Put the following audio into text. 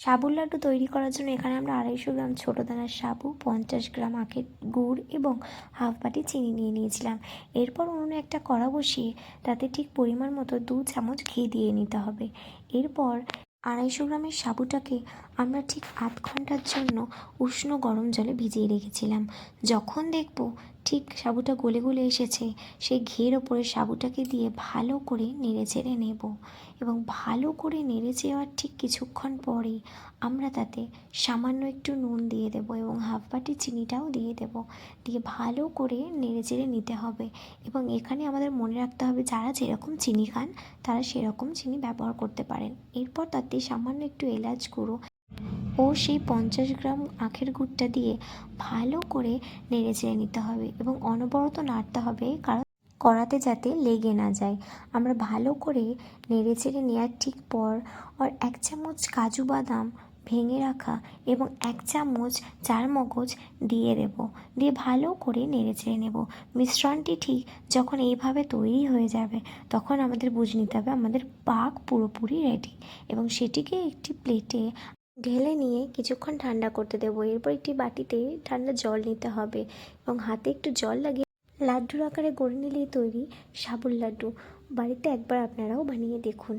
সাবুর লাড্ডু তৈরি করার জন্য এখানে আমরা 250 গ্রাম ছোটো দানার সাবু, 50 গ্রাম আখের গুড় এবং হাফ বাটি চিনি নিয়ে নিয়েছিলাম। এরপর উনুনে একটা কড়া বসিয়ে তাতে ঠিক পরিমাণ মতো 2 চামচ ঘি দিয়ে নিতে হবে। এরপর 250 গ্রামের সাবুটাকে আমরা ঠিক আধ ঘন্টার জন্য উষ্ণ গরম জলে ভিজিয়ে রেখেছিলাম। যখন দেখব ঠিক সাবুটা গলে গলে এসেছে, সেই ঘিয়ের ওপরে সাবুটাকে দিয়ে ভালো করে নেড়ে চেড়ে নেব এবং ভালো করে নেড়ে চেড়ার ঠিক কিছুক্ষণ পরেই আমরা তাতে সামান্য একটু নুন দিয়ে দেবো এবং হাফ বাটি চিনিটাও দিয়ে দেবো। দিয়ে ভালো করে নেড়ে চেড়ে নিতে হবে এবং এখানে আমাদের মনে রাখতে হবে যারা যেরকম চিনি খান তারা সেরকম চিনি ব্যবহার করতে পারেন। এরপর তাতে সামান্য একটু এলাচ গুঁড়ো ও সেই 50 গ্রাম আখের গুড়টা দিয়ে ভালো করে নেড়ে চেড়ে নিতে হবে এবং অনবরত নাড়তে হবে, কারণ কড়াতে যাতে লেগে না যায়। আমরা ভালো করে নেড়ে চেড়ে নেওয়ার ঠিক পর 1 চামচ কাজু বাদাম ভেঙে রাখা এবং 1 চামচ চারমগজ দিয়ে দেব। দিয়ে ভালো করে নেড়ে চেড়ে নেব। মিশ্রণটি ঠিক যখন এইভাবে তৈরি হয়ে যাবে তখন আমাদের বুঝে নিতে হবে আমাদের পাক পুরোপুরি রেডি এবং সেটিকে একটি প্লেটে ঢেলে নিয়ে কিছুক্ষণ ঠান্ডা করতে দেবো। এরপর একটি বাটিতে ঠান্ডা জল নিতে হবে এবং হাতে একটু জল লাগিয়ে লাড্ডুর আকারে গড়ে নিলেই তৈরি সাবুর লাড্ডু। বাড়িতে একবার আপনারাও বানিয়ে দেখুন।